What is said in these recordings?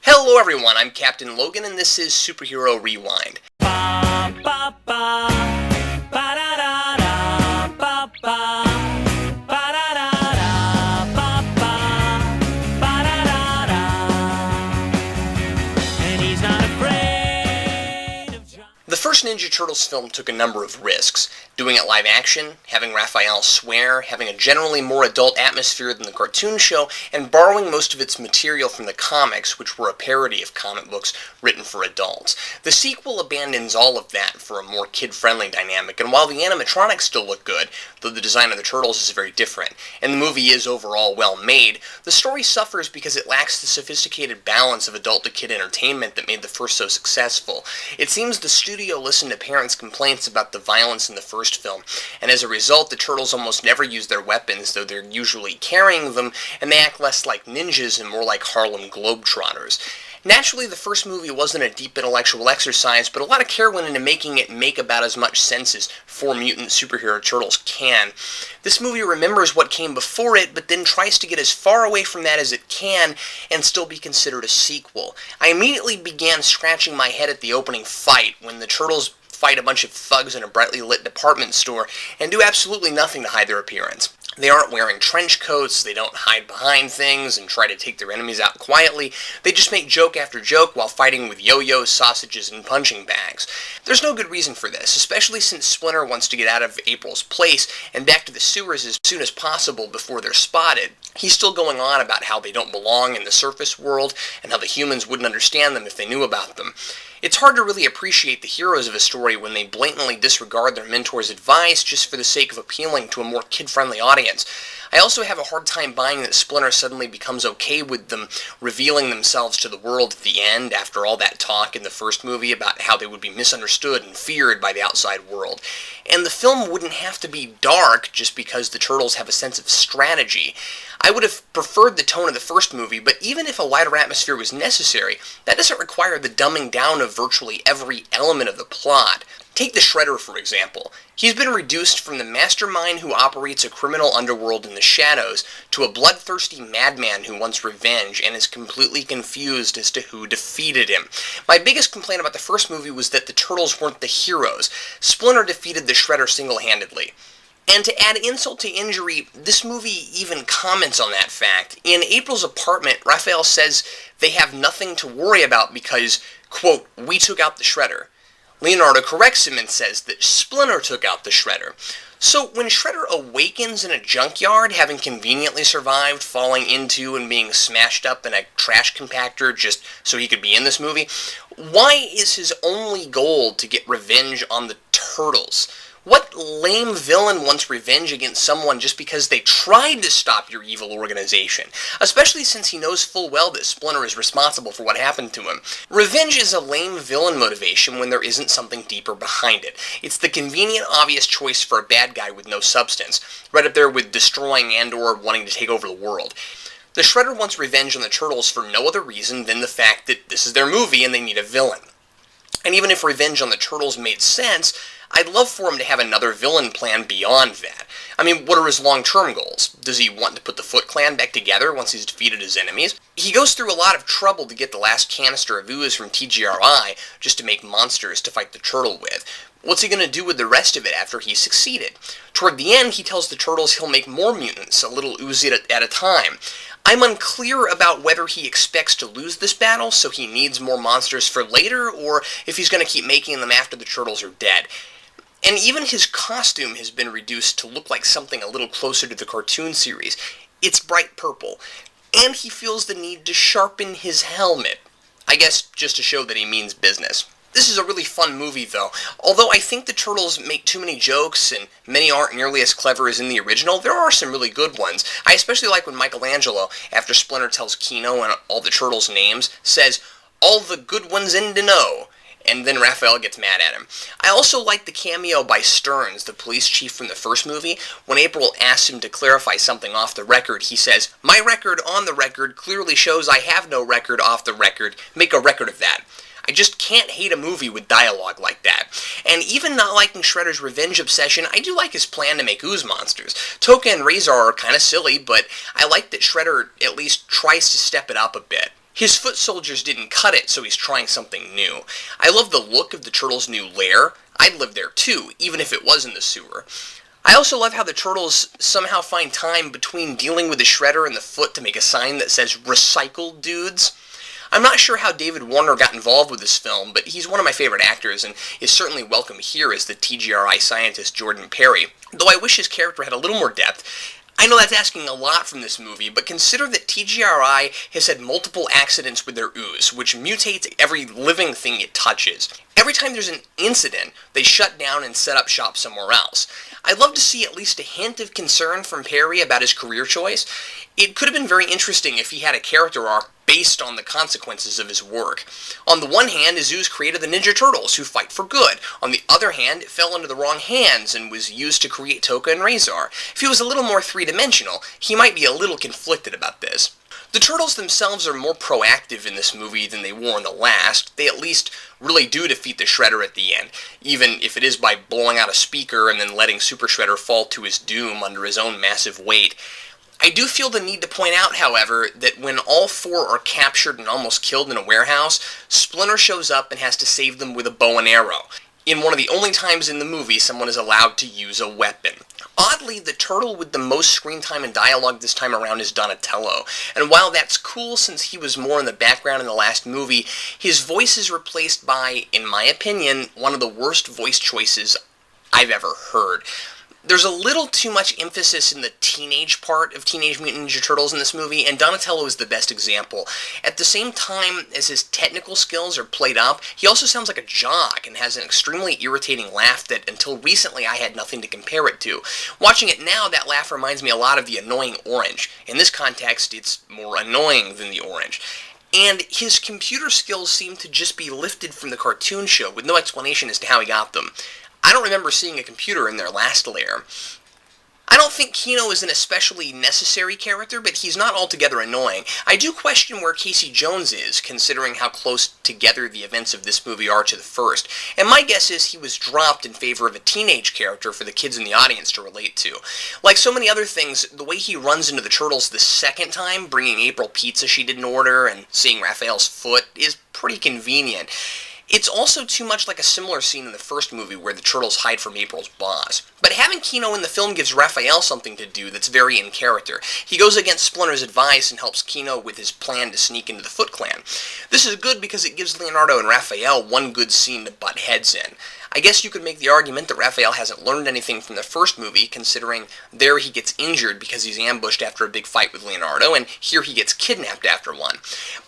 Hello everyone, I'm Captain Logan and this is Superhero Rewind. The first Ninja Turtles film took a number of risks, doing it live action, having Raphael swear, having a generally more adult atmosphere than the cartoon show, and borrowing most of its material from the comics, which were a parody of comic books written for adults. The sequel abandons all of that for a more kid-friendly dynamic, and while the animatronics still look good, though the design of the turtles is very different, and the movie is overall well made, the story suffers because it lacks the sophisticated balance of adult-to-kid entertainment that made the first so successful. It seems the studio listened to parents' complaints about the violence in the first film, and as a result, the turtles almost never use their weapons, though they're usually carrying them, and they act less like ninjas and more like Harlem Globetrotters. Naturally, the first movie wasn't a deep intellectual exercise, but a lot of care went into making it make about as much sense as 4 mutant superhero turtles can. This movie remembers what came before it, but then tries to get as far away from that as it can and still be considered a sequel. I immediately began scratching my head at the opening fight when the turtles fight a bunch of thugs in a brightly lit department store and do absolutely nothing to hide their appearance. They aren't wearing trench coats, they don't hide behind things and try to take their enemies out quietly, they just make joke after joke while fighting with yo-yos, sausages, and punching bags. There's no good reason for this, especially since Splinter wants to get out of April's place and back to the sewers as soon as possible before they're spotted. He's still going on about how they don't belong in the surface world and how the humans wouldn't understand them if they knew about them. It's hard to really appreciate the heroes of a story when they blatantly disregard their mentor's advice just for the sake of appealing to a more kid-friendly audience. I also have a hard time buying that Splinter suddenly becomes okay with them revealing themselves to the world at the end after all that talk in the first movie about how they would be misunderstood and feared by the outside world. And the film wouldn't have to be dark just because the turtles have a sense of strategy. I would have preferred the tone of the first movie, but even if a lighter atmosphere was necessary, that doesn't require the dumbing down of virtually every element of the plot. Take the Shredder, for example. He's been reduced from the mastermind who operates a criminal underworld in the shadows to a bloodthirsty madman who wants revenge and is completely confused as to who defeated him. My biggest complaint about the first movie was that the turtles weren't the heroes. Splinter defeated the Shredder single-handedly. And to add insult to injury, this movie even comments on that fact. In April's apartment, Raphael says they have nothing to worry about because, quote, we took out the Shredder. Leonardo corrects him and says that Splinter took out the Shredder. So when Shredder awakens in a junkyard, having conveniently survived falling into and being smashed up in a trash compactor just so he could be in this movie, why is his only goal to get revenge on the turtles? What lame villain wants revenge against someone just because they tried to stop your evil organization? Especially since he knows full well that Splinter is responsible for what happened to him. Revenge is a lame villain motivation when there isn't something deeper behind it. It's the convenient, obvious choice for a bad guy with no substance, right up there with destroying and/or wanting to take over the world. The Shredder wants revenge on the Turtles for no other reason than the fact that this is their movie and they need a villain. And even if revenge on the Turtles made sense, I'd love for him to have another villain plan beyond that. I mean, what are his long-term goals? Does he want to put the Foot Clan back together once he's defeated his enemies? He goes through a lot of trouble to get the last canister of Ooze from TGRI just to make monsters to fight the turtle with. What's he going to do with the rest of it after he's succeeded? Toward the end, he tells the turtles he'll make more mutants, a little Ooze at a time. I'm unclear about whether he expects to lose this battle, so he needs more monsters for later, or if he's going to keep making them after the turtles are dead. And even his costume has been reduced to look like something a little closer to the cartoon series. It's bright purple. And he feels the need to sharpen his helmet. I guess just to show that he means business. This is a really fun movie, though. Although I think the Turtles make too many jokes, and many aren't nearly as clever as in the original, there are some really good ones. I especially like when Michelangelo, after Splinter tells Kino and all the Turtles' names, says, "All the good ones in to know." And then Raphael gets mad at him. I also like the cameo by Stearns, the police chief from the first movie. When April asks him to clarify something off the record, he says, "My record on the record clearly shows I have no record off the record. Make a record of that." I just can't hate a movie with dialogue like that. And even not liking Shredder's revenge obsession, I do like his plan to make Ooze monsters. Toka and Razor are kind of silly, but I like that Shredder at least tries to step it up a bit. His foot soldiers didn't cut it, so he's trying something new. I love the look of the turtles' new lair. I'd live there too, even if it was in the sewer. I also love how the turtles somehow find time between dealing with the Shredder and the Foot to make a sign that says "Recycled Dudes." I'm not sure how David Warner got involved with this film, but he's one of my favorite actors and is certainly welcome here as the TGRI scientist Jordan Perry, though I wish his character had a little more depth. I know that's asking a lot from this movie, but consider that TGRI has had multiple accidents with their ooze, which mutates every living thing it touches. Every time there's an incident, they shut down and set up shop somewhere else. I'd love to see at least a hint of concern from Perry about his career choice. It could have been very interesting if he had a character arc based on the consequences of his work. On the one hand, his ooze created the Ninja Turtles, who fight for good. On the other hand, it fell into the wrong hands and was used to create Tokka and Razor. If he was a little more three-dimensional, he might be a little conflicted about this. The Turtles themselves are more proactive in this movie than they were in the last. They at least really do defeat the Shredder at the end, even if it is by blowing out a speaker and then letting Super Shredder fall to his doom under his own massive weight. I do feel the need to point out, however, that when all four are captured and almost killed in a warehouse, Splinter shows up and has to save them with a bow and arrow, in one of the only times in the movie someone is allowed to use a weapon. Oddly, the turtle with the most screen time and dialogue this time around is Donatello, and while that's cool since he was more in the background in the last movie, his voice is replaced by, in my opinion, one of the worst voice choices I've ever heard. There's a little too much emphasis in the teenage part of Teenage Mutant Ninja Turtles in this movie, and Donatello is the best example. At the same time as his technical skills are played up, he also sounds like a jock and has an extremely irritating laugh that until recently I had nothing to compare it to. Watching it now, that laugh reminds me a lot of the annoying Orange. In this context, it's more annoying than the Orange. And his computer skills seem to just be lifted from the cartoon show, with no explanation as to how he got them. I don't remember seeing a computer in their last lair. I don't think Keno is an especially necessary character, but he's not altogether annoying. I do question where Casey Jones is, considering how close together the events of this movie are to the first, and my guess is he was dropped in favor of a teenage character for the kids in the audience to relate to. Like so many other things, the way he runs into the Turtles the second time, bringing April pizza she didn't order, and seeing Raphael's foot, is pretty convenient. It's also too much like a similar scene in the first movie where the Turtles hide from April's boss. But having Keno in the film gives Raphael something to do that's very in character. He goes against Splinter's advice and helps Keno with his plan to sneak into the Foot Clan. This is good because it gives Leonardo and Raphael one good scene to butt heads in. I guess you could make the argument that Raphael hasn't learned anything from the first movie, considering there he gets injured because he's ambushed after a big fight with Leonardo, and here he gets kidnapped after one.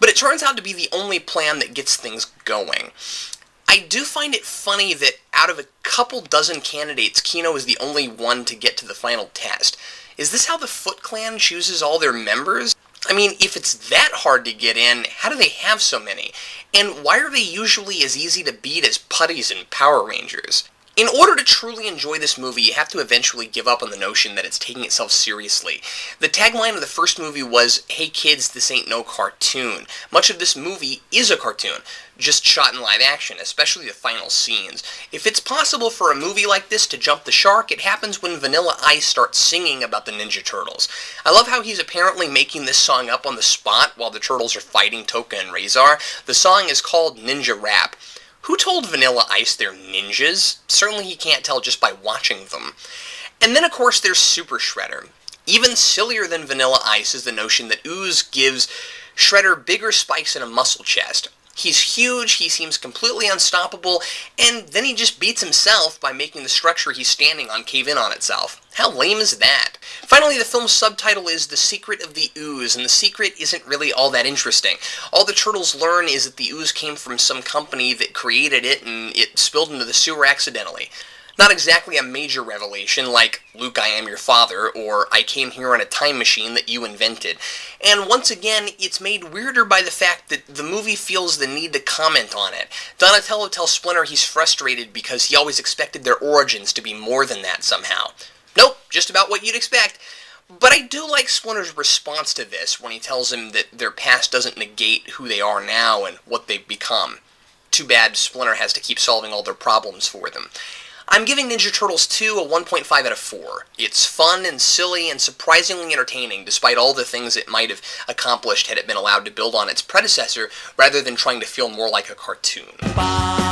But it turns out to be the only plan that gets things going. I do find it funny that out of a couple dozen candidates, Keno is the only one to get to the final test. Is this how the Foot Clan chooses all their members? I mean, if it's that hard to get in, how do they have so many? And why are they usually as easy to beat as putties in Power Rangers? In order to truly enjoy this movie, you have to eventually give up on the notion that it's taking itself seriously. The tagline of the first movie was, "Hey kids, this ain't no cartoon." Much of this movie is a cartoon, just shot in live action, especially the final scenes. If it's possible for a movie like this to jump the shark, it happens when Vanilla Ice starts singing about the Ninja Turtles. I love how he's apparently making this song up on the spot while the Turtles are fighting Tokka and Razor. The song is called Ninja Rap. Who told Vanilla Ice they're ninjas? Certainly he can't tell just by watching them. And then of course there's Super Shredder. Even sillier than Vanilla Ice is the notion that Ooze gives Shredder bigger spikes and a muscle chest. He's huge, he seems completely unstoppable, and then he just beats himself by making the structure he's standing on cave in on itself. How lame is that? Finally, the film's subtitle is The Secret of the Ooze, and the secret isn't really all that interesting. All the Turtles learn is that the ooze came from some company that created it, and it spilled into the sewer accidentally. Not exactly a major revelation like, "Luke, I am your father," or "I came here in a time machine that you invented." And once again, it's made weirder by the fact that the movie feels the need to comment on it. Donatello tells Splinter he's frustrated because he always expected their origins to be more than that somehow. Nope, just about what you'd expect. But I do like Splinter's response to this when he tells him that their past doesn't negate who they are now and what they've become. Too bad Splinter has to keep solving all their problems for them. I'm giving Ninja Turtles 2 a 1.5 out of 4. It's fun and silly and surprisingly entertaining, despite all the things it might have accomplished had it been allowed to build on its predecessor, rather than trying to feel more like a cartoon.